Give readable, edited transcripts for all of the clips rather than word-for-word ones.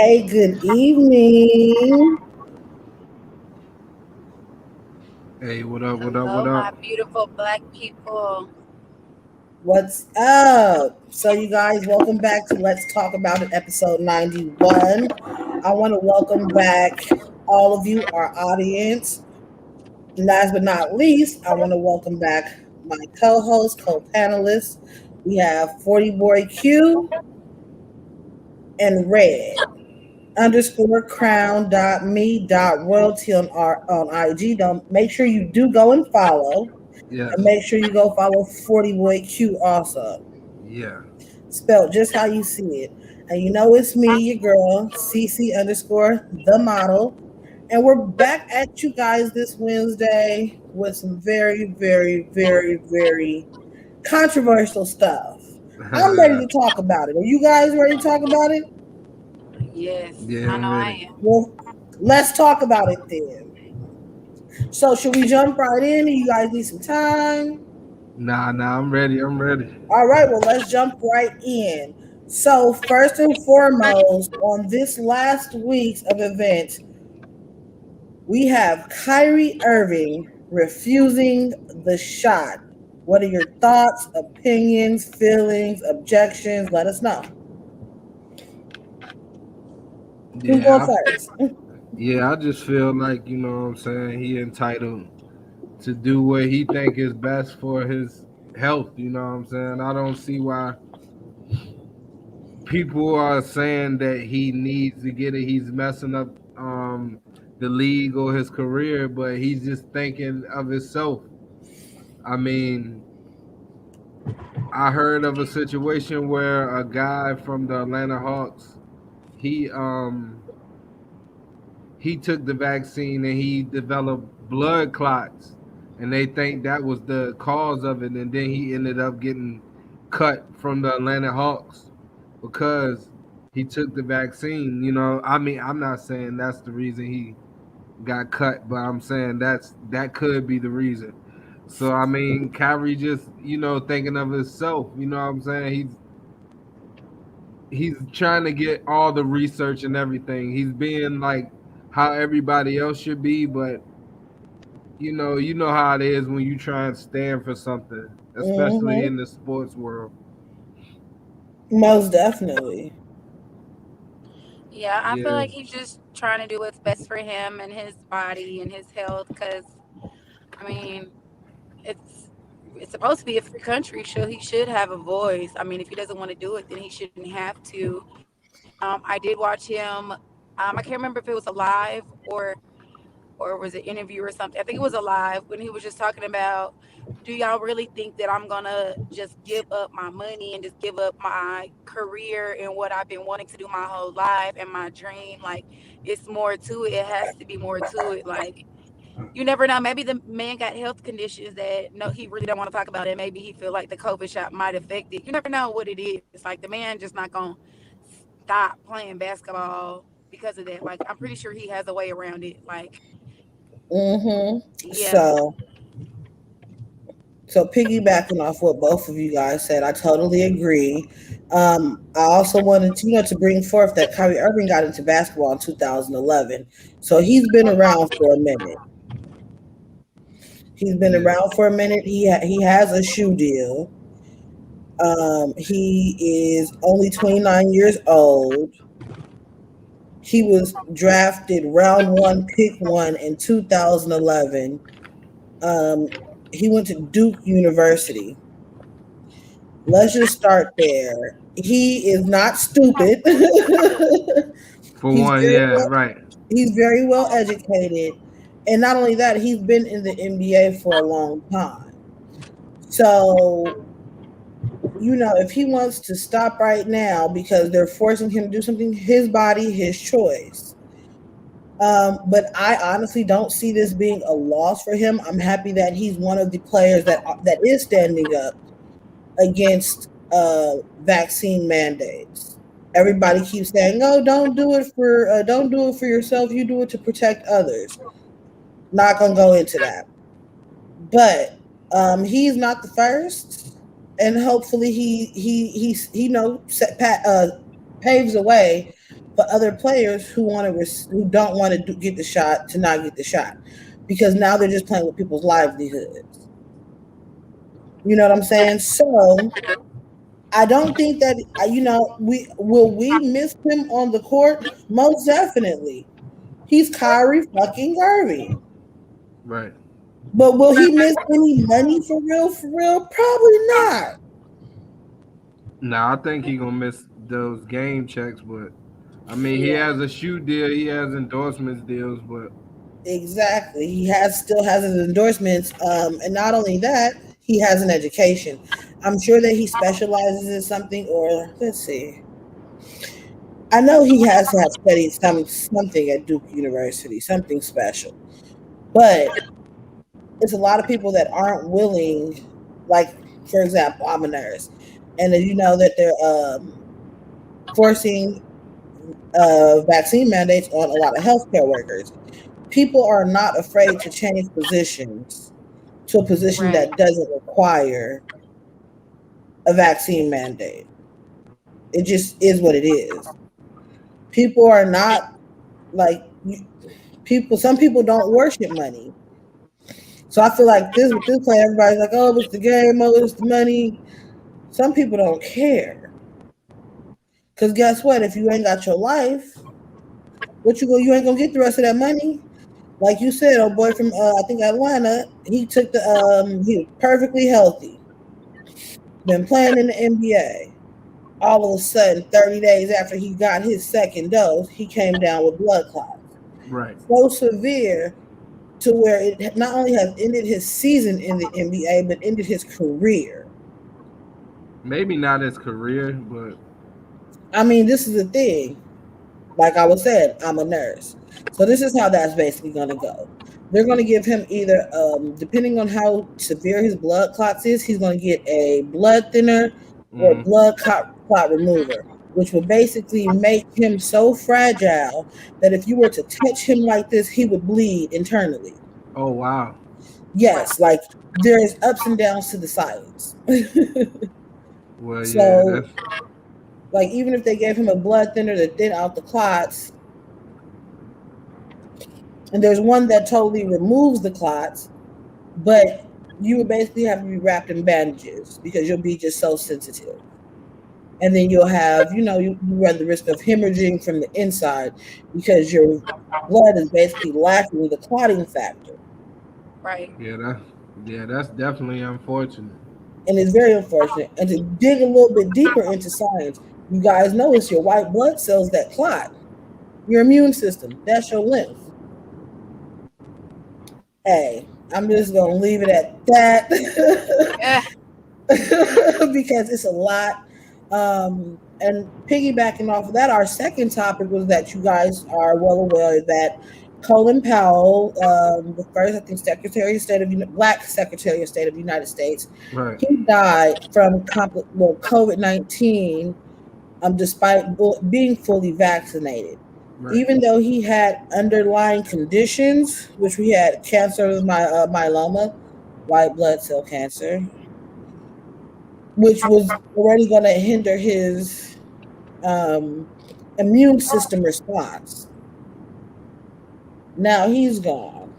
Hey, good evening. Hey, what up? What up? What Hello, up? my beautiful black people. What's up? So, you guys, welcome back to Let's Talk About It, episode 91. I want to welcome back all of you, our audience. Last but not least, I want to welcome back my co host, co panelists. We have 40 Boy Q and Red. Underscore crown dot me dot royalty on IG. Don't make sure you do go and follow. And Yes. make sure you go follow 40 Boy Q also. Yeah. Spelled just how you see it. And you know it's me, your girl, CC underscore the model. And we're back at you guys this Wednesday with some very, very, very, very controversial stuff. I'm ready to talk about it. Are you guys ready to talk about it? Yes, Yeah, I know I'm I ready. am. Well, let's talk about it then. So, should we jump right in? You guys need some time? Nah, I'm ready. I'm ready. All right, well, let's jump right in. So, first and foremost, on this last week's of events, we have Kyrie Irving refusing the shot. What are your thoughts, opinions, feelings, objections? Let us know. Who's going Yeah, first? yeah. I just feel like what I'm saying. He entitled to do what he think is best for his health. You know what I'm saying. I don't see why people are saying that he needs to get it. He's messing up the league or his career, but he's just thinking of himself. I mean, I heard of a situation where a guy from the Atlanta Hawks, he um he took the vaccine and he developed blood clots, and they think that was the cause of it, and then he ended up getting cut from the Atlanta Hawks because he took the vaccine. I mean, I'm not saying that's the reason he got cut, but I'm saying that could be the reason. So I mean, Kyrie just thinking of himself. You know what I'm saying? He's trying to get all the research and everything. He's being like how everybody else should be, but you know how it is when you try and stand for something, especially Mm-hmm. in the sports world. Most definitely. Yeah, I feel Yeah, like he's just trying to do what's best for him and his body and his health. Because I mean, it's it's supposed to be a free country, so he should have a voice. I mean, if he doesn't want to do it, then he shouldn't have to. I did watch him. I can't remember if it was a live or was it interview or something. I think it was a live when he was just talking about, do y'all really think that I'm gonna just give up my money and just give up my career and what I've been wanting to do my whole life and my dream? Like, it's more to it. It has to be more to it. Like, you never know. Maybe the man got health conditions that no, he really don't want to talk about it. Maybe he feel like the COVID shot might affect it. You never know what it is. Like, the man just not gonna stop playing basketball because of that. Like, I'm pretty sure he has a way around it. Like, Mm-hmm. yeah. So piggybacking off what both of you guys said, I totally agree. I also wanted to, to bring forth that Kyrie Irving got into basketball in 2011. So he's been around for a minute. He's been yeah, around for a minute. He has a shoe deal. He is only 29 years old. He was drafted round one, pick one in 2011. Um, he went to Duke University. Let's just start there. He is not stupid. for he's one, very yeah, well. right. He's very well educated, and not only that, he's been in the NBA for a long time. So if he wants to stop right now because they're forcing him to do something, his body, his choice. But I honestly don't see this being a loss for him. I'm happy that he's one of the players that is standing up against vaccine mandates. Everybody keeps saying, "Oh, don't do it for yourself. You do it to protect others." Not gonna go into that, but he's not the first, and hopefully he set pat. paves the way for other players who who don't want to get the shot to not get the shot, because now they're just playing with people's livelihoods. You know what I'm saying? So I don't think that we miss him on the court. Most definitely, he's KYRIE fucking Irving. Right. But will he miss any money for real? For real, probably not. Now I think he gonna miss those game checks, but I mean he has a shoe deal, he has endorsements deals, but Exactly, he still has his endorsements, and not only that, he has an education. I'm sure that he specializes in something, or let's see. I know he has to have studied something at Duke University, something special. But it's a lot of people that aren't willing, like, for example, I'm a nurse, and you know that they're forcing vaccine mandates on a lot of healthcare workers. People are not afraid to change positions to a position that doesn't require a vaccine mandate. It just is what it is. People are not like people. Some people don't worship money. So I feel like this with this play, everybody's like, "Oh, it's the game, oh, it's the money." Some people don't care, because guess what? If you ain't got your life, you ain't gonna get the rest of that money. Like you said, old boy from I think Atlanta, he took he was perfectly healthy, been playing in the NBA. All of a sudden, 30 days after he got his second dose, he came down with blood clots. right. So severe to where it not only has ended his season in the NBA, but ended his career. Maybe not his career, but I mean, this is the thing. Like I was saying, I'm a nurse. So this is how that's basically going to go. They're going to give him either, depending on how severe his blood clots is, he's going to get a blood thinner or blood clot remover, which will basically make him so fragile that if you were to touch him like this, he would bleed internally. oh wow. Yes, like there's ups and downs to the science. Well, So, yeah, that's like, even if they gave him a blood thinner to thin out the clots, and there's one that totally removes the clots, but you would basically have to be wrapped in bandages because you'll be just so sensitive. And then you'll have, you run the risk of hemorrhaging from the inside because your blood is basically lacking the clotting factor. Right. yeah, that's definitely unfortunate. And it's very unfortunate. And to dig a little bit deeper into science, you guys know it's your white blood cells that clot. Your immune system, that's your lymph. Hey, I'm just going to leave it at that because it's a lot. And piggybacking off of that, our second topic was that you guys are well aware that Colin Powell, the first, I think, Black Secretary of State of the United States, Right. he died from COVID-19 despite being fully vaccinated. Right. Even though he had underlying conditions, which we had cancer of myeloma, white blood cell cancer, which was already going to hinder his immune system response. Now he's gone.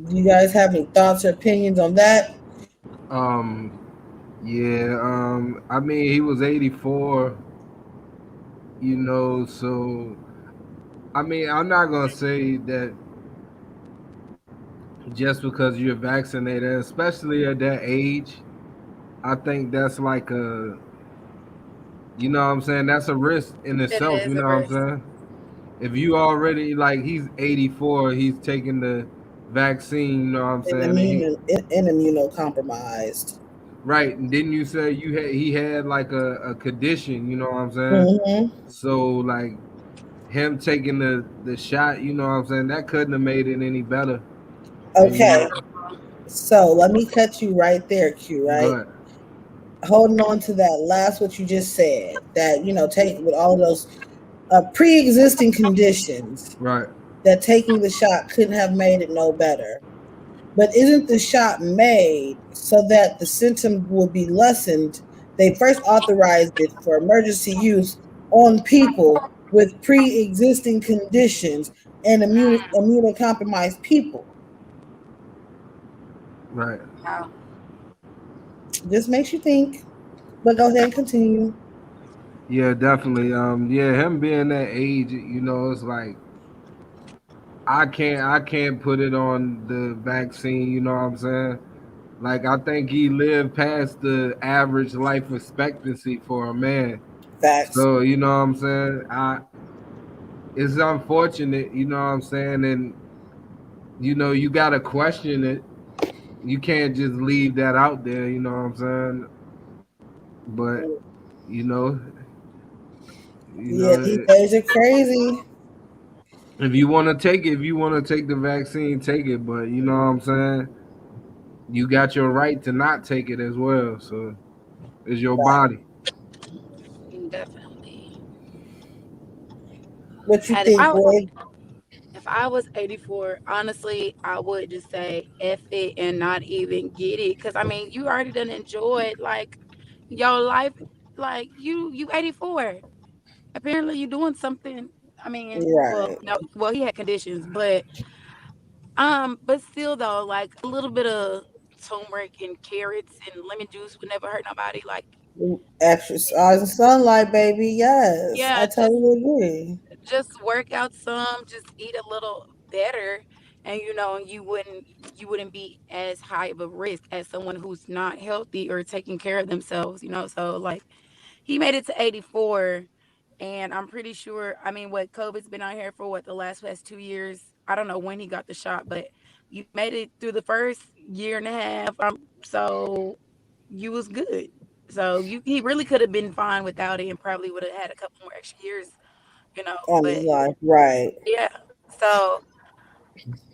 Do you guys have any thoughts or opinions on that? Yeah, I mean, he was 84, so I mean, I'm not gonna say that just because you're vaccinated, especially at that age, I think that's like a, you know what I'm saying, that's a risk in itself, you know what I'm saying? If you already, like, he's 84, he's taking the vaccine, you know what I'm saying? And immunocompromised. Right, and didn't you say he had like a condition, you know what I'm saying? Mm-hmm. So like him taking the shot, you know what I'm saying, that couldn't have made it any better. Okay, so let me cut you right there, Q, right? Go ahead. Holding on to that last what you just said, that take with all of those pre-existing conditions, right, that taking the shot couldn't have made it no better. But isn't the shot made so that the symptoms will be lessened? They first authorized it for emergency use on people with pre-existing conditions and immunocompromised people. Right. Wow. Just makes you think. But go ahead and continue. Yeah, definitely. Yeah, him being that age, it's like I can't put it on the vaccine, you know what I'm saying? Like I think he lived past the average life expectancy for a man. Facts. So, you know what I'm saying? It's unfortunate, you know what I'm saying? And you gotta question it. You can't just leave that out there, you know what I'm saying? But, you know, you Yeah, know, these days are crazy. if you want to take the vaccine, take it. But you know what I'm saying? You got your right to not take it as well. So it's your body. Definitely. What you And if think, I boy? if I was 84, honestly, I would just say F it and not even get it. Cause I mean, you already done enjoyed like your life. Like you 84. Apparently you doing something. I mean, well, Right. no, well, he had conditions, but still though, like a little bit of turmeric and carrots and lemon juice would never hurt nobody. Like, Exercise and sunlight, baby. Yes, yeah, I totally agree. just work out some, just eat a little better, and you wouldn't be as high of a risk as someone who's not healthy or taking care of themselves. So like he made it to 84, and I'm pretty sure. I mean, what COVID's been out here for what the last 2 years. I don't know when he got the shot, but you made it through the first year and a half. So you was good. So he really could have been fine without it, and probably would have had a couple more extra years. On his But life, right? yeah, so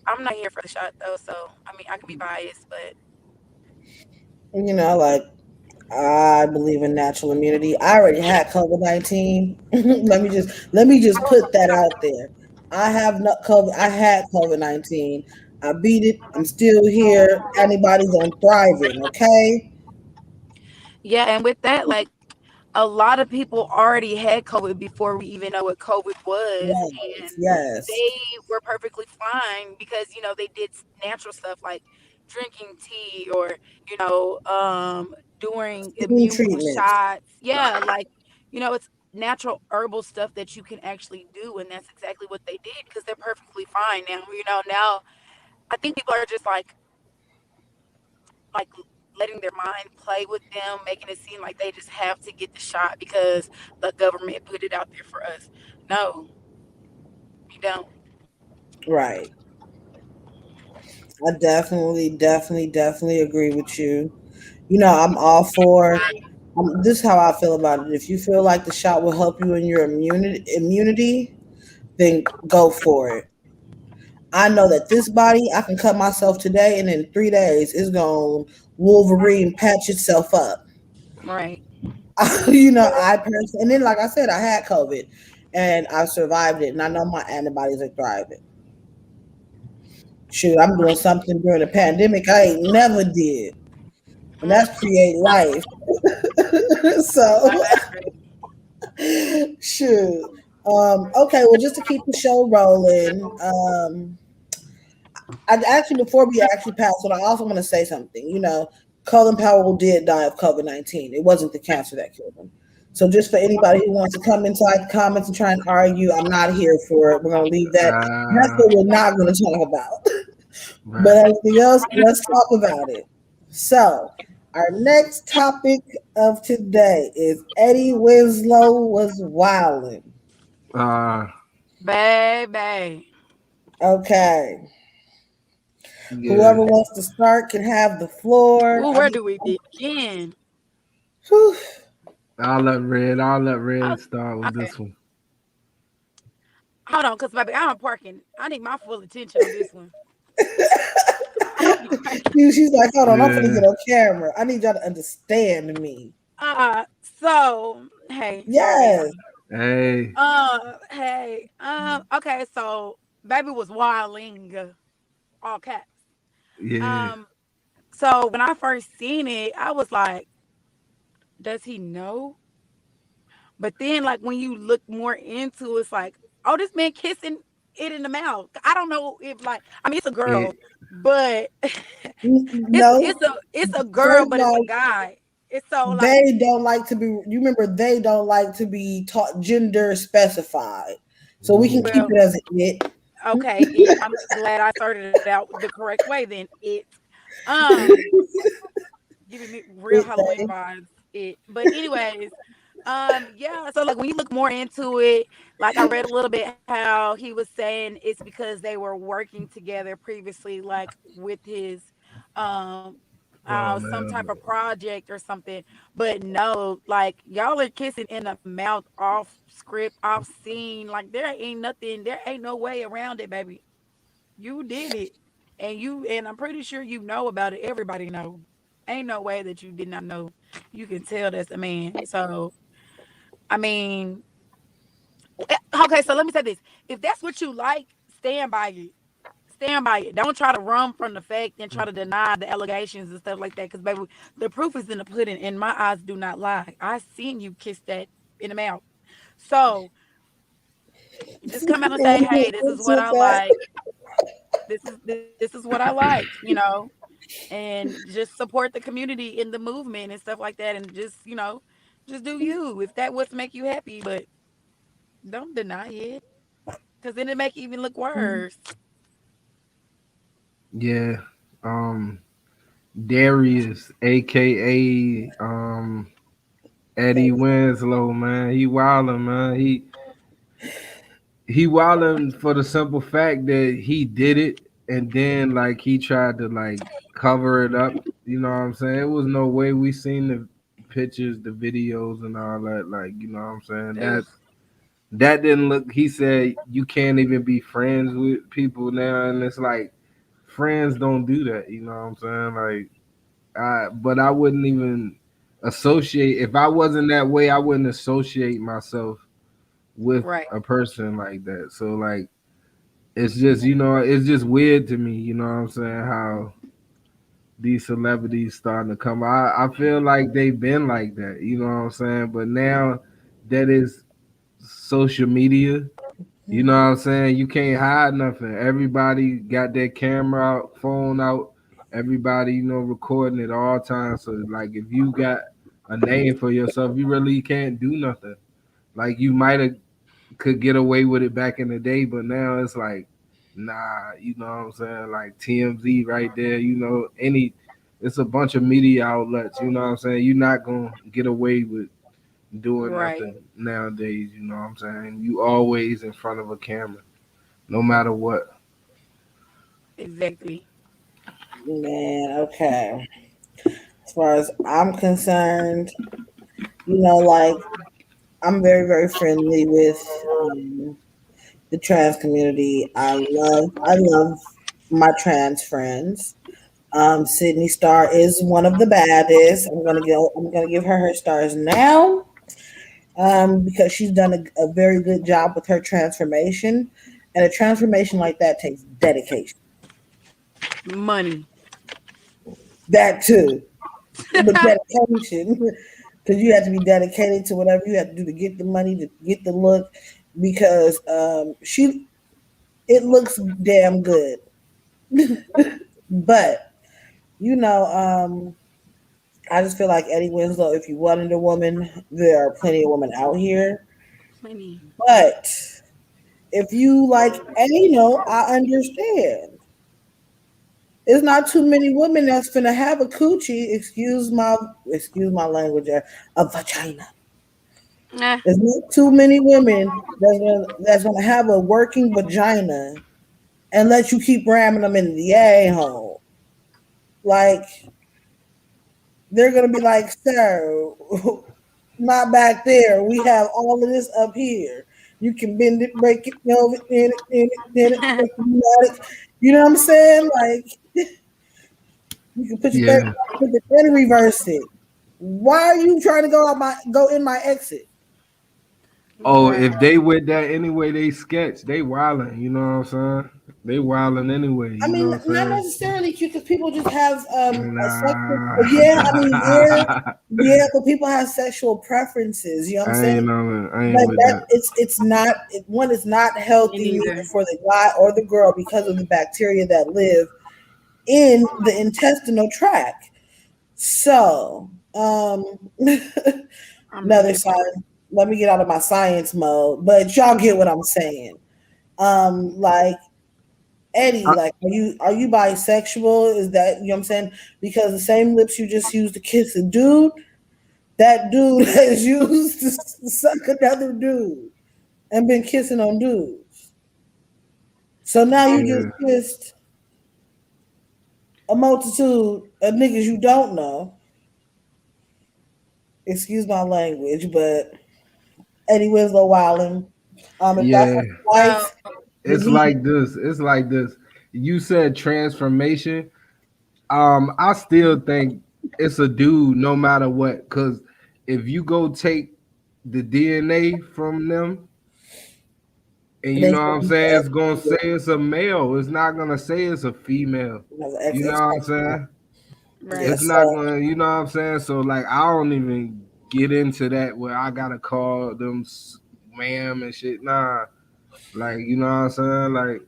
I'm not here for the shot though. So I mean, I can be biased, but Like I believe in natural immunity. I already had COVID-19. let me just put that out there. I have not COVID. I had COVID-19. I beat it. I'm still here. Antibodies on thriving. Okay. yeah, and with that, like a lot of people already had COVID before we even know what COVID was, Yes. and Yes. they were perfectly fine because they did natural stuff like drinking tea or doing Immune immune boost treatments. shots. Yeah, like it's natural herbal stuff that you can actually do, and that's exactly what they did because they're perfectly fine now. Now I think people are just like letting their mind play with them, making it seem like they just have to get the shot because the government put it out there for us. No, you don't. Right. I definitely agree with you. I'm all for. This is how I feel about it. If you feel like the shot will help you in your immunity, then go for it. I know that this body, I can cut myself today, and in 3 days, it's going to Wolverine patch itself up. Right. I personally, and then, like I said, I had COVID and I survived it, and I know my antibodies are thriving. Shoot, I'm doing something during the pandemic I ain't never did, and that's create life. No, So, that's great. shoot. Okay, well, just to keep the show rolling, I actually before we actually pass on, I also want to say something. Colin Powell did die of COVID-19. It wasn't the cancer that killed him. So just for anybody who wants to come inside the comments and try and argue, I'm not here for it. We're gonna leave that. That's Uh, what we're not gonna talk about. But right. everything else, let's talk about it. So our next topic of today is Eddie Winslow was wilding. Uh, Baby. Okay. yeah. Whoever wants to start can have the floor. Ooh, where do we begin? Whew. I'll let Red Oh, start with okay. this one. Hold on, because baby, I'm parking. I need my full attention on this one. I'm parking. She's like, hold on, I'm gonna Yeah. get on camera. I need y'all to understand me. So hey, sorry. Yes. Hey. Hey. Okay. So baby was wilding, all caps. Yeah. Um. So when I first seen it, I was like, does he know? But then, like when you look more into it, it's like, oh, this man kissing it in the mouth. I don't know if like, I mean, it's a girl, It, but No, it's a girl, first of but it's a all, guy. It's so like, they don't like to be. You remember they don't like to be taught gender specified, so we can keep mm, well, it as it. okay, it, I'm glad I started it out the correct way. Then it, um, giving me real It Halloween they. vibes. It, but anyways, yeah. So like when you look more into it, like I read a little bit how he was saying it's because they were working together previously, like with his, um, oh some type man, of project or something. But no, like y'all are kissing in the mouth, off script, off scene. Like there ain't nothing, there ain't no way around it, baby. You did it. And I'm pretty sure you know about it. Everybody know. Ain't no way that you did not know. You can tell that's a man. So I mean, okay, so let me say this. If that's what you like, stand by it. Stand by it. Don't try to run from the fact and try to deny the allegations and stuff like that. Because baby, the proof is in the pudding, and my eyes do not lie. I seen you kiss that in the mouth. So just come out and say, hey, this is what Into I that. like. This is what I like, and just support the community in the movement and stuff like that, and just just do you if that was to make you happy, but don't deny it because then it make it even look worse. yeah. Um, Darius, aka Eddie Winslow, man, he wildin', man. He wildin' for the simple fact that he did it, and then like he tried to like cover it up. You know what I'm saying? It was no way we seen the pictures, the videos, and all that. Like, you know what I'm saying? Ugh, That didn't look. He said you can't even be friends with people now, and it's like friends don't do that. You know what I'm saying? Like, but I wouldn't even associate if I wasn't that way. I wouldn't associate myself with right. a person like that. So like, it's just it's just weird to me. You know what I'm saying? How these celebrities starting to come. I feel like they've been like that. You know what I'm saying? But now that is social media. You know what I'm saying? You can't hide nothing. Everybody got their camera out, phone out. Everybody, recording at all times. So like if you got a name for yourself, you really can't do nothing. Like you might have could get away with it back in the day, but now it's like, nah, you know what I'm saying? Like TMZ right there, it's a bunch of media outlets, you know what I'm saying? You're not gonna get away with doing Right. nothing nowadays, you know what I'm saying? You always in front of a camera, no matter what. Exactly. Man, okay. As far as I'm concerned, like I'm very, very friendly with the trans community. I love my trans friends. Sydney Star is one of the baddest. I'm gonna give her stars now. Because she's done a very good job with her transformation, and a transformation like that takes dedication. Money. That too, but dedication, because you have to be dedicated to whatever you have to do to get the money, to get the look, because it looks damn good. But you know, I just feel like Eddie Winslow. If you wanted a woman, there are plenty of women out here. Money. But if you like anal, I understand. It's not too many women that's gonna have a coochie. Excuse my language. A vagina. Eh, There's not too many women that's gonna have a working vagina and let you keep ramming them in the a hole. Like they're gonna be like, sir, not back there. We have all of this up here. You can bend it, break it, move it, you know what I'm saying? Like you can put your third Yeah. put it and reverse it. Why are you trying to go in my exit? Oh, right. if they with that anyway, they sketch, they wildin', you know what I'm saying? They wilding anyway. I You know mean, what I'm not saying? necessarily cute because people just have a sexual. Nah. Yeah, I mean, yeah, but people have sexual preferences. You know what I'm I saying? ain't on it. I ain't Like with that, that. it's not one is not Me healthy neither neither. for the guy or the girl because of the bacteria that live in the intestinal tract. So, I'm another dead. sign. Let me get out of my science mode, but y'all get what I'm saying. Like Eddie, I, like are you bisexual? Is that you know what I'm saying? Because the same lips you just used to kiss a dude, that dude has used to suck another dude and been kissing on dudes. So now you just yeah, kissed a multitude of niggas you don't know. Excuse my language, but Eddie Winslow Wilding. If that's yeah. what you Well, like, then It's he like this. It's like this. You said transformation. I still think it's a dude no matter what. Cause if you go take the DNA from them, and you they know say what I'm he's the saying, X it's gonna say it's a male. It's not gonna say it's a female. You know X what I'm saying? Yeah, right. It's not so gonna. You know what I'm saying? So like, I don't even get into that where I gotta call them ma'am and shit. Nah, like you know what I'm saying? Like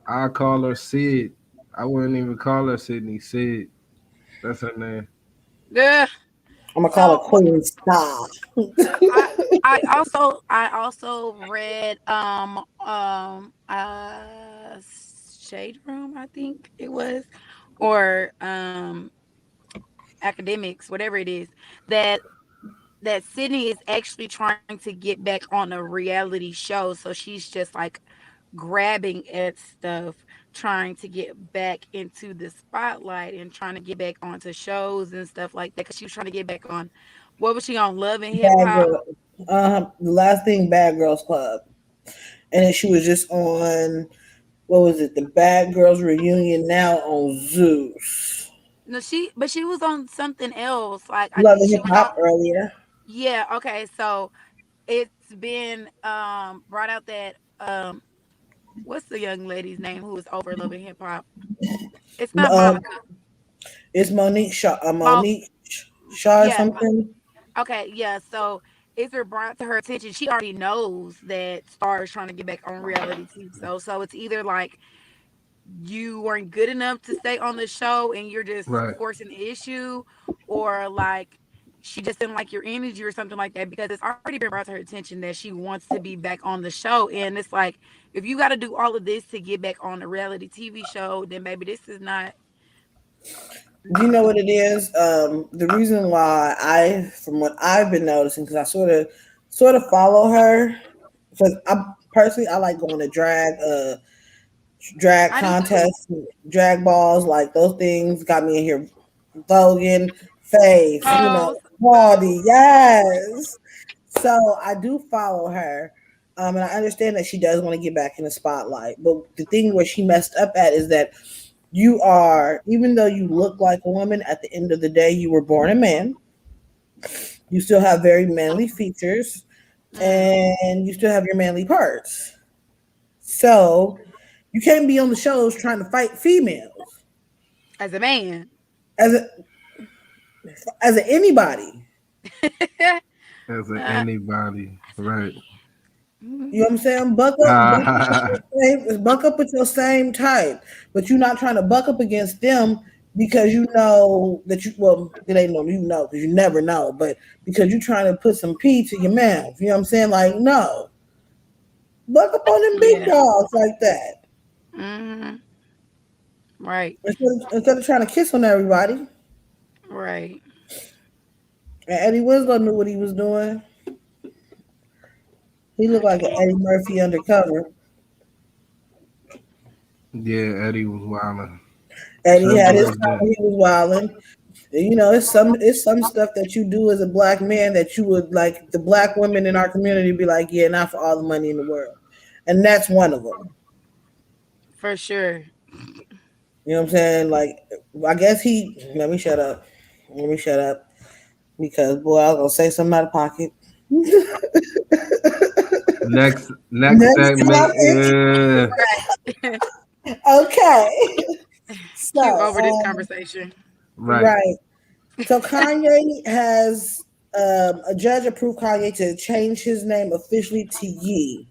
I call her Sid. I wouldn't even call her Sydney. Sid. That's her name. Yeah. I'm gonna call it So Queen Star. I I also read Shade Room, I think it was, or academics, whatever it is, that Sydney is actually trying to get back on a reality show. So she's just like grabbing at stuff, trying to get back into the spotlight and trying to get back onto shows and stuff like that. Because she was trying to get back on, what was she on, Love and Hip Bad Hop? Girl. The last thing, Bad Girls Club, and then she was just on what was it? The Bad Girls Reunion now on Zeus. No, she was on something else. Like I Love think and she Hip was on. Hop earlier. Yeah, okay. So it's been brought out that what's the young lady's name who was over Love and Hip Hop? It's not Um, Monica. it's Monique Shaw. Mo Monique Shaw or Yeah, something. okay, yeah. So it's been brought to her attention. She already knows that STARR is trying to get back on reality TV. So it's either like you weren't good enough to stay on the show and you're just Right. forcing the issue, or like she just didn't like your energy or something like that, because it's already been brought to her attention that she wants to be back on the show. And it's like, if you got to do all of this to get back on a reality TV show, then baby, this is not. Do you know what it is? The reason why from what I've been noticing, because I sort of follow her, because I personally I like going to drag I do too. contests, drag balls, like those things got me in here. Voguing, Faith, Pose, Hardy, pose. yes. So I do follow her. And I understand that she does want to get back in the spotlight. But the thing where she messed up at is that you are, even though you look like a woman, at the end of the day, you were born a man. You still have very manly features Mm, and you still have your manly parts. So you can't be on the shows trying to fight females as a man. as a, as a anybody. As a Uh, anybody. as a Right. man. You know what I'm saying? Buck up with your same type, but you're not trying to buck up against them because you know that it ain't no you know because you never know, but because you're trying to put some pee to your mouth. You know what I'm saying? Like no, buck up on them big Yeah. dogs like that Hmm. Right. instead of trying to kiss on everybody. Right. And Eddie Winslow knew what he was doing. He looked I like an can't. Eddie Murphy undercover. Yeah, Eddie was wilding. Eddie had Simple his as time that. when he was wilding. It's some stuff that you do as a black man that you would like the black women in our community be like, yeah, not for all the money in the world, and that's one of them. For sure. You know what I'm saying? Like, I guess he. Let me shut up. Let me shut up because boy, I was gonna say something out of pocket. Next Next segment. topic. Yeah. Right. Okay. So, Cue over this conversation. Right. right. So Kanye has a judge approved Kanye to change his name officially to Ye.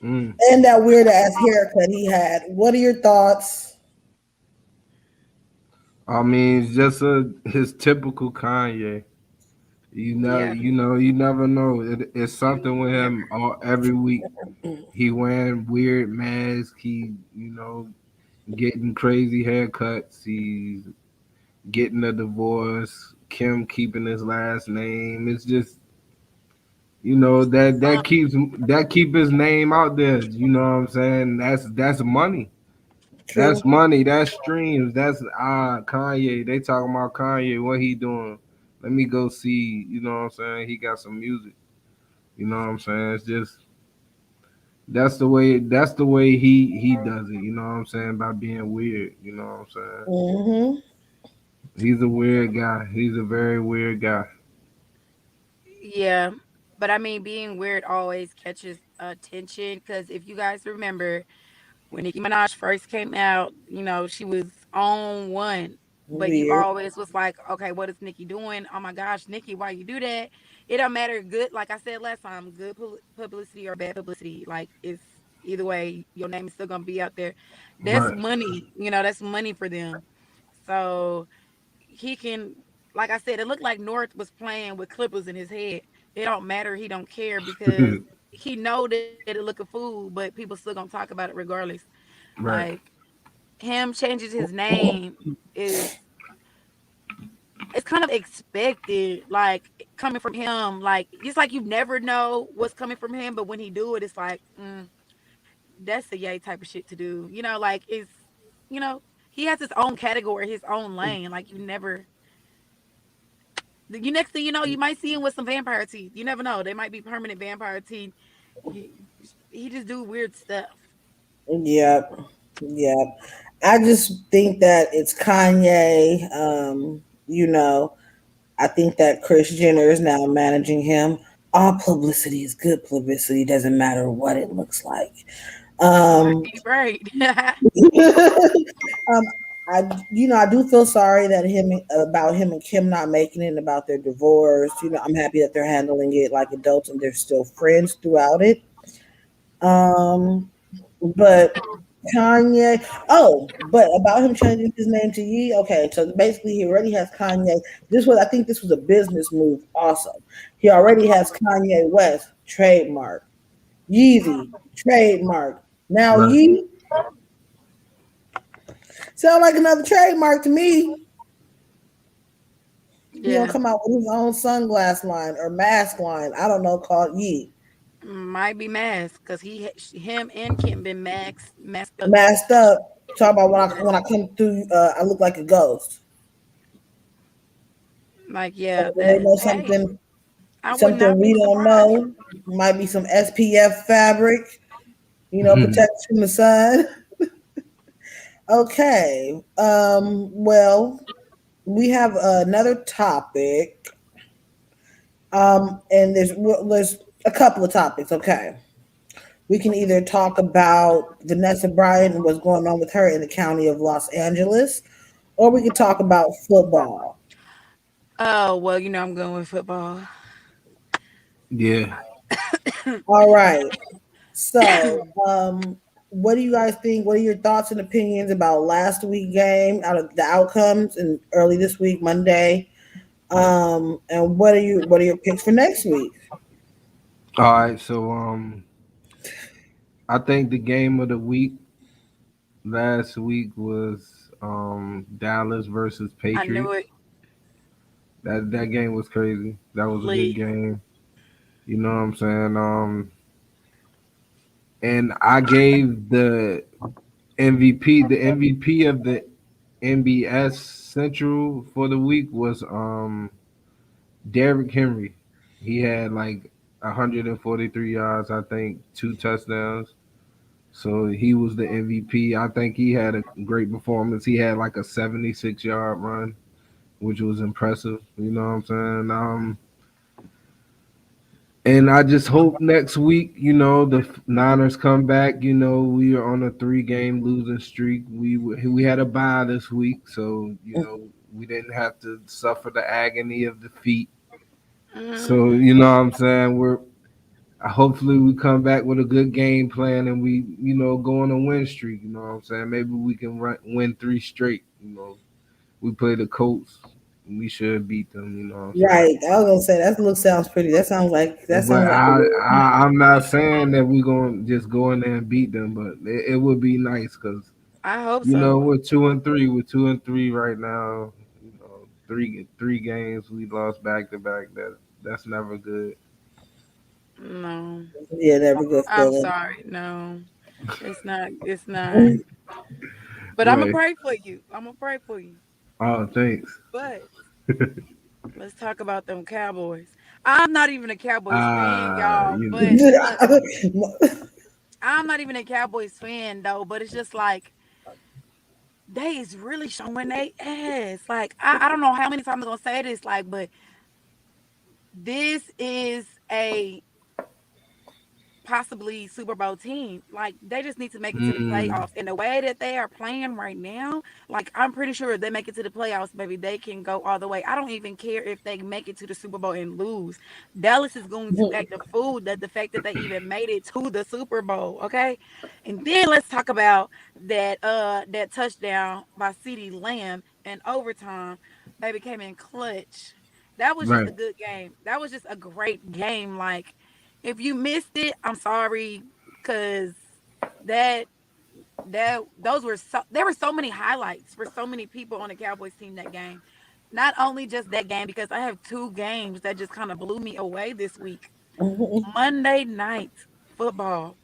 Mm. And that weird ass haircut he had. What are your thoughts? I mean, it's just his typical Kanye. Yeah, You never know. It's something with him never. every week. He wearing weird masks. Getting crazy haircuts. He's getting a divorce. Kim keeping his last name. It's just that keep his name out there. You know what I'm saying? That's money. That's True. money. That's streams. That's Kanye. They talking about Kanye. What he doing? Let me go see. You know what I'm saying? He got some music. You know what I'm saying? It's just that's the way he does it. You know what I'm saying? By being weird. You know what I'm saying? Mm-hmm. He's a weird guy. He's a very weird guy. Yeah, but I mean, being weird always catches attention because if you guys remember when Nicki Minaj first came out, she was on one. But you Weird. always was like, okay, what is Nicki doing? Oh my gosh, Nicki, why you do that? It don't matter. Good, like I said last time, good publicity or bad publicity. Like it's either way, your name is still gonna be out there. That's Right. money. That's money for them. So he can, like I said, it looked like North was playing with clippers in his head. It don't matter. He don't care because he know that it look a fool, but people still gonna talk about it regardless. Right. Like him changes his name is it's kind of expected, like coming from him. Like it's like you never know what's coming from him, but when he do it, it's like that's a yay type of shit to do. Like you know he has his own category, his own lane. Like you next thing you know, you might see him with some vampire teeth. You never know. They might be permanent vampire teeth. He, he just do weird stuff. Yep. Yep. I just think that it's Kanye. I think that Chris Jenner is now managing him. All publicity is good publicity. Doesn't matter what it looks like. Um, Right. um, I do feel sorry that him and Kim not making it about their divorce. I'm happy that they're handling it like adults and they're still friends throughout it. Um, but Kanye. Oh, but about him changing his name to Ye. Okay, so basically he already has Kanye. I think this was a business move. Also, he already has Kanye West trademark, Yeezy trademark. Now Right. Ye sound like another trademark to me. He gonna Yeah. come out with his own sunglass line or mask line. I don't know, called Ye. Might be masked because him and Kim been masked up. Masked up. Talk about when I come through, I look like a ghost. Like yeah, So they that know hey, I would something not be we don't surprised. know. Might be some SPF fabric, protects from the sun. Okay. Well, we have another topic. And there's a couple of topics. Okay. We can either talk about Vanessa Bryant and what's going on with her in the county of Los Angeles, or we could talk about football. Oh well, I'm going with football. Yeah. All right. So, what do you guys think? What are your thoughts and opinions about last week game, out of the outcomes, and early this week, Monday? And what are your picks for next week? All right. So I think the game of the week last week was Dallas versus I knew Patriots. it. That game was crazy. That was a good Lee. game. You know what I'm saying? And I gave the MVP of the NBS Central for the week was Derrick Henry. He had like 143 yards, I think, 2 touchdowns. So he was the MVP. I think he had a great performance. He had like a 76-yard run, which was impressive. You know what I'm saying? And I just hope next week, the Niners come back. We are on a 3-game losing streak. We had a bye this week, so we didn't have to suffer the agony of defeat. So Mm, you know what I'm saying. Hopefully we come back with a good game plan and we go on a win streak. You know what I'm saying. Maybe we can win 3 straight. We play the Colts. We should beat them. You know what I'm saying. Right. I was gonna say that look sounds pretty. That But sounds like I'm not saying that we're gonna just go in there and beat them, but it would be nice because I hope so. we're 2-3. We're 2-3 right now. Three games we lost back to back. That's never good. No, yeah, never good I'm feeling. sorry. No, it's not. It's not. But I'm gonna Right. pray for you. I'm gonna pray for you. Oh, thanks. But let's talk about them Cowboys. I'm not even a Cowboys fan, Ah, y'all. you But look, I'm not even a Cowboys fan though. But it's just like they is really showing they ass. Like I don't know how many times I'm gonna say this. Like, but this is a possibly Super Bowl team. Like they just need to make it to the mm, playoffs. And the way that they are playing right now, like I'm pretty sure if they make it to the playoffs, maybe they can go all the way. I don't even care if they make it to the Super Bowl and lose. Dallas is going to act a fool that the fact that they even made it to the Super Bowl. Okay. And then let's talk about that touchdown by CeeDee Lamb in overtime. Baby came in clutch. That was just right. a good game. That was just a great game. Like if you missed it, I'm sorry, because that those were there were so many highlights for so many people on the Cowboys team that game. Not only just that game, because I have 2 games that just kind of blew me away this week. Monday night football,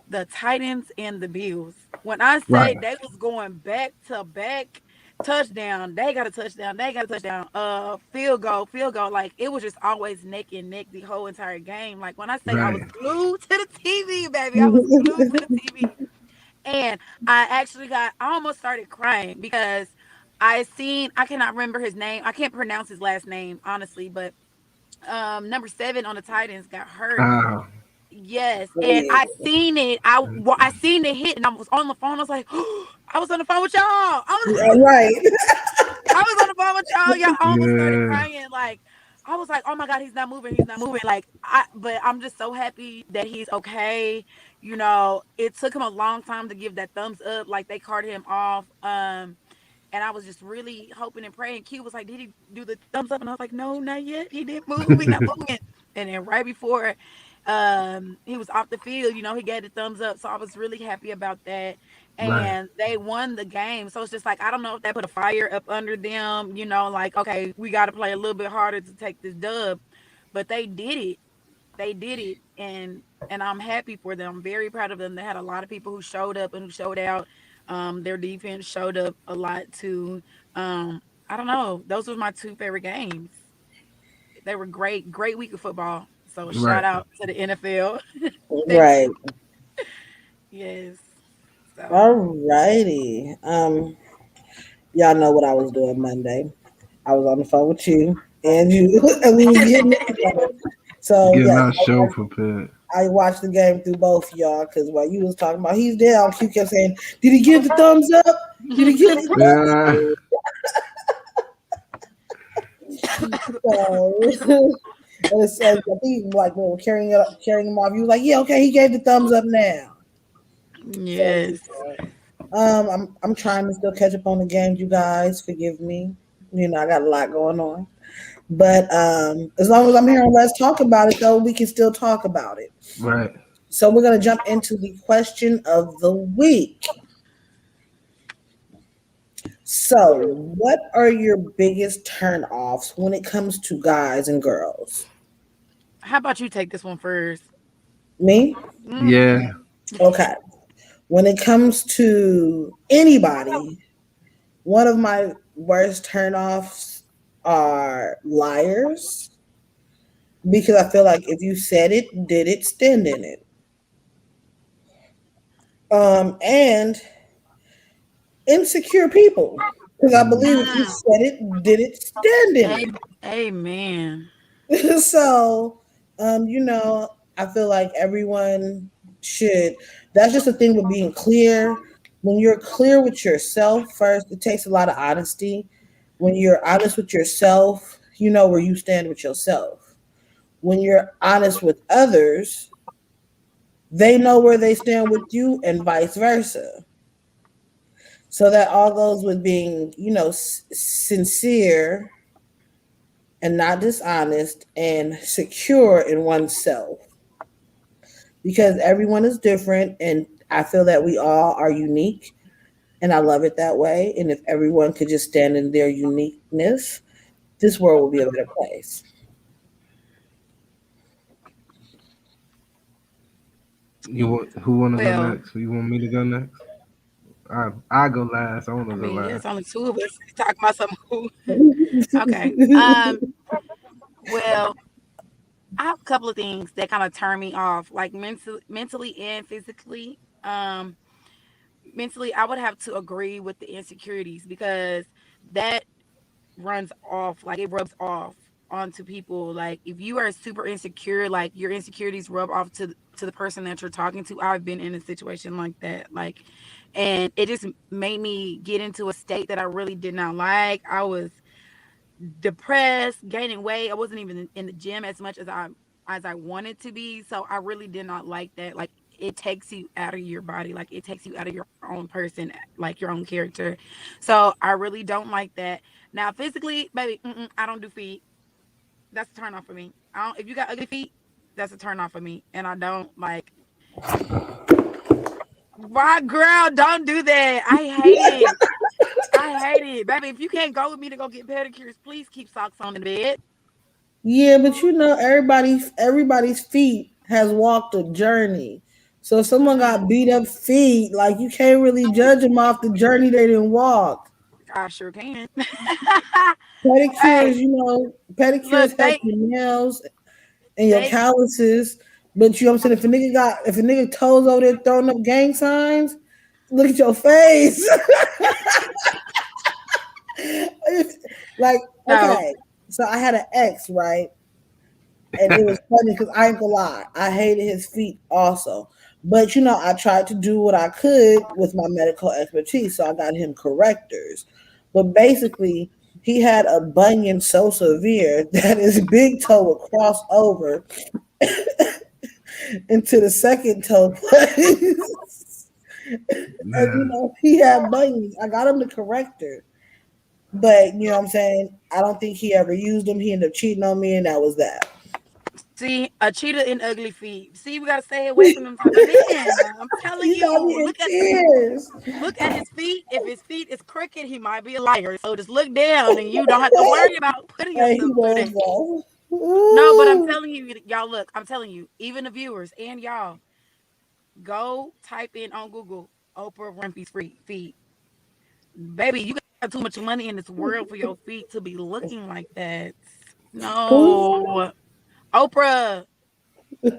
the Titans and the Bills. When I say Right. they was going back to back touchdown, they got a touchdown, they got a touchdown, field goal. Like it was just always neck and neck the whole entire game. Like when I say I was Right. glued to the TV, baby, I was glued to the TV. And I almost started crying because I cannot remember his name. I can't pronounce his last name, honestly, but number 7 on the Titans got hurt. Ah, Yes, and Yeah. I seen it. I seen it hit, and I was on the phone. I was like, I was on the phone with y'all. Right. I was on the phone with y'all. Y'all almost started yeah. crying. Like I was like, oh my god, he's not moving. He's not moving. But I'm just so happy that he's okay. You know, it took him a long time to give that thumbs up. Like they carted him off. And I was just really hoping and praying. Q was like, "Did he do the thumbs up?" And I was like, "No, not yet. He didn't move. He not moving." And then right before he was off the field, he gave the thumbs up. So I was really happy about that. Right. And they won the game. So it's just like I don't know if that put a fire up under them. Like okay, we got to play a little bit harder to take this dub, but they did it. They did it, and I'm happy for them. I'm very proud of them. They had a lot of people who showed up and who showed out. Their defense showed up a lot too. I don't know. Those were my 2 favorite games. They were great, great week of football. So shout Right. out to the NFL. Thank Right. you. Yes. So All righty. Y'all know what I was doing Monday. I was on the phone with you, and you, and we was getting it. So Getting yes, our show prepared. I watched the game through both y'all because while you was talking about he's down, Q kept saying, "Did he give the thumbs up? Did he give the thumbs Yeah. up?" So, and it says, I think like when we were carrying him off, you was like, "Yeah, okay, he gave the thumbs up now." So yes. I'm trying to still catch up on the games. You guys, forgive me. I got a lot going on, but as long as I'm here and let's talk about it, though, we can still talk about it. Right. So we're gonna jump into the question of the week. So, what are your biggest turnoffs when it comes to guys and girls? How about you take this one first? Me? Mm. Yeah. Okay. When it comes to anybody, one of my worst turnoffs are liars because I feel like if you said it, did it, stand in it. And insecure people because I believe if you said it, did it, stand in Amen. it. So I feel like everyone should. That's just the thing with being clear. When you're clear with yourself, first, it takes a lot of honesty. When you're honest with yourself, you know where you stand with yourself. When you're honest with others, they know where they stand with you, and vice versa. So that all goes with being, sincere and not dishonest and secure in oneself, because everyone is different, and I feel that we all are unique, and I love it that way. And if everyone could just stand in their uniqueness, this world will be a better place. Who want to go Well, next? You want me to go next? I go last. I want I to go mean, yeah, last. it's only two of us talking about something cool. Okay. Well, I have a couple of things that kind of turn me off, like mentally and physically. Mentally, I would have to agree with the insecurities because that runs off, like it rubs off onto people. Like if you are super insecure, like your insecurities rub off to the person that you're talking to. I've been in a situation like that, like, and it just made me get into a state that I really did not like. I was depressed, gaining weight. I wasn't even in the gym as much as I wanted to be. So I really did not like that. Like it takes you out of your body, like it takes you out of your own person, like your own character. So I really don't like that. Now physically, baby, I don't do feet. That's a turn off for me. I don't. If you got ugly feet, that's a turn off for me. And I don't like. Why, girl? Don't do that. I hate it. I hate it, baby. If you can't go with me to go get pedicures, please keep socks on in the bed. Yeah, but everybody's feet has walked a journey. So if someone got beat up feet, like you can't really judge them off the journey they didn't walk. I sure can. Pedicures, Hey, pedicures look, help your nails and your they calluses. But what I'm saying, if a nigga toes over there throwing up gang signs, look at your face. Like, no. okay, so I had an ex, right? And it was funny because I ain't gonna lie, I hated his feet also. But I tried to do what I could with my medical expertise, so I got him correctors. But basically, he had a bunion so severe that his big toe would cross over into the second toe place. And Man, he had bunions. I got him the corrector. But you know what I'm saying? I don't think he ever used them. He ended up cheating on me, and that was that. See, a cheetah in ugly feet. See, we gotta stay away from them type of men. I'm telling You got you. me in tears. Look at his feet. If his feet is crooked, he might be a liar. So just look down, and you don't have to worry about putting Hey, he yourself through was that. though. No, but I'm Ooh. telling you, y'all. Look, I'm telling you, even the viewers and y'all, go type in on Google Oprah Winfrey's feet. Baby, you got too much money in this world for your feet to be looking like that. Who? No, Oprah. I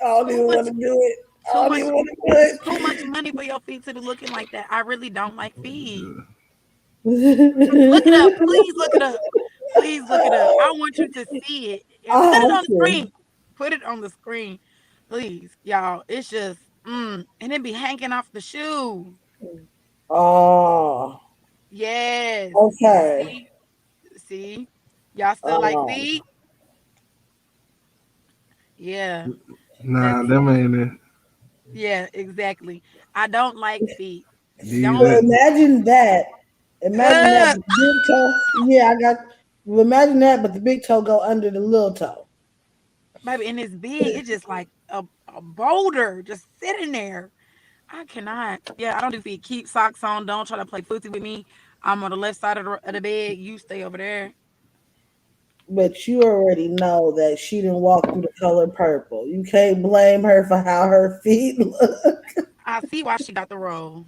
don't Too even want much, to do it. I too don't much, even want to too much money for your feet to be looking like that. I really don't like feet. do Look it up. it. Please look it up. Please look it up. I want you to see it and I put it have on the to. screen. Put it on the screen. Please, y'all. It's just, and it be hanging off the shoe. Oh, Yes. okay. See, see, y'all still like Oh, feet? Yeah, nah, that's, them ain't it. yeah, exactly. I don't like feet. These well, Don't, ain't. imagine that. Imagine that. ugh, But the big toe. Yeah, I got. Well, imagine that, but the big toe go under the little toe. baby, and it's big. It's just like a boulder just sitting there. I cannot. Yeah, I don't do feet. Keep socks on. Don't try to play footsie with me. I'm on the left side of the bed. You stay over there. But you already know that she didn't walk through the color purple. You can't blame her for how her feet look. I see why she got the role.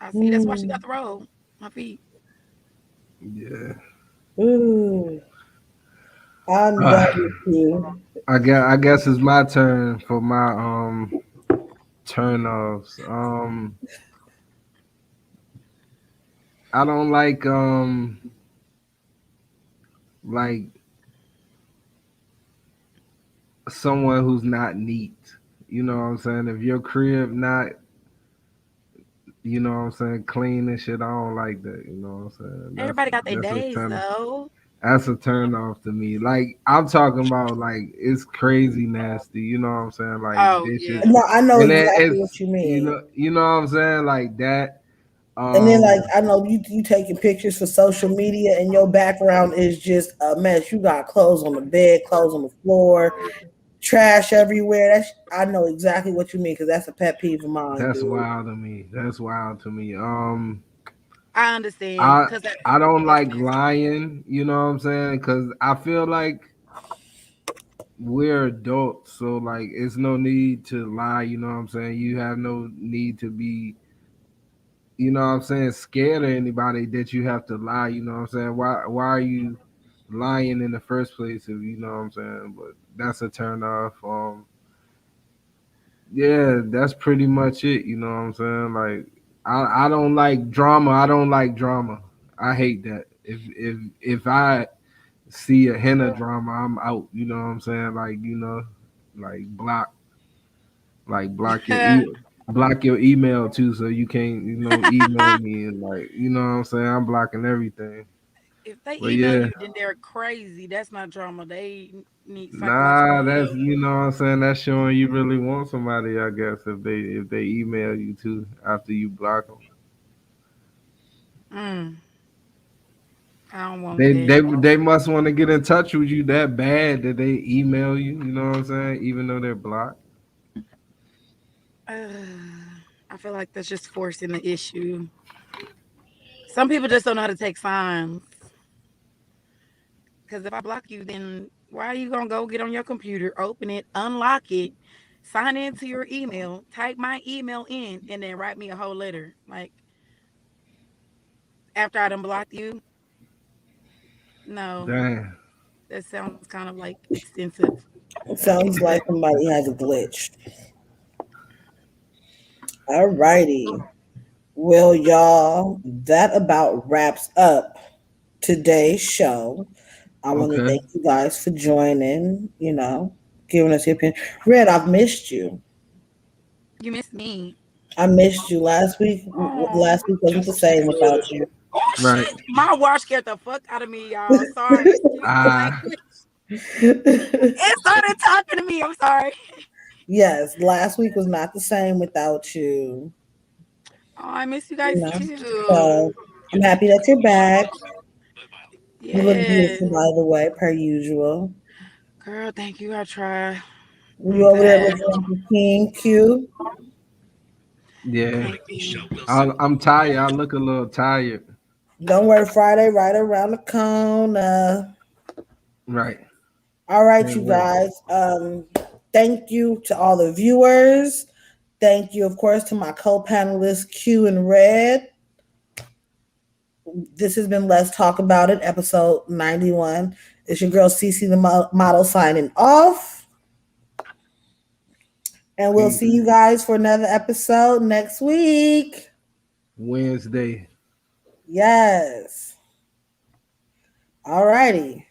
I see that's why she Mm, got the role. My feet. Yeah. ooh, I'm done Uh, with you. I guess it's my turn for my turn offs. I don't like someone who's not neat. You know what I'm saying? If your crib not, you know what I'm saying, clean and shit, I don't like that. You know what I'm saying? Everybody got their That's a days turn. though. That's a turn off to me. Like I'm talking about, like it's crazy nasty. You know what I'm saying? Like Oh dishes, yeah. No, I know and then exactly what it's you mean. you know what I'm saying, like that. And then, like, Um, I know you taking pictures for social media, and your background is just a mess. You got clothes on the bed, clothes on the floor, trash everywhere. That's I know exactly what you mean because that's a pet peeve of mine, that's dude. wild to me. That's wild to me. I understand I because I don't that's like lying. You know what I'm saying? Because I feel like we're adults, so like it's no need to lie. You know what I'm saying? You have no need to be, you know what I'm saying, scared of anybody that you have to lie. You know what I'm saying? Why are you lying in the first place if you know what I'm saying? But that's a turn off. Yeah, that's pretty much it. You know what I'm saying? Like I don't like drama. I don't like drama. I hate that. If I see a hint of drama, I'm out. You know what I'm saying? Like like block your block your email too, so you can't email me and like you know what I'm saying. I'm blocking everything. if they But email yeah, you, then they're crazy. That's not drama. They need nah, psychological that's help. you know what I'm saying. That's showing you really want somebody, I guess. If they email you too after you block them, Mm, I don't want that. they must want to get in touch with you that bad that they email you. You know what I'm saying? Even though they're blocked. I feel like that's just forcing the issue. Some people just don't know how to take signs. Because if I block you, then why are you gonna go get on your computer, open it, unlock it, sign into your email, type my email in, and then write me a whole letter? Like after I done blocked you? No, Damn. that sounds kind of like extensive. It sounds like somebody has a glitch. All righty. Well, y'all, that about wraps up today's show. I want to Okay. thank you guys for joining, giving us your opinion. Red, I've missed you. You missed me. I missed you last week. Oh, Last week wasn't the same without you. oh Right. shit! My watch scared the fuck out of me, y'all. Sorry, excuse the Ah. language. It started talking to me. I'm sorry. Yes, last week was not the same without you. Oh, I miss you You guys know, too. so I'm happy that you're back. You look Yeah, beautiful, by the way, per usual. girl. Thank you. I try You my over there best. looking like a king, Q. Yeah. Thank you. I'm tired. I look a little tired. Don't worry, Friday right around the corner. Right. All right, Can't you wait. guys. Thank you to all the viewers. Thank you, of course, to my co-panelists Q and Red. This has been Let's Talk About It, episode 91. It's your girl Cece the model signing off. And we'll Peace. see you guys for another episode next week. Wednesday. Yes. All righty.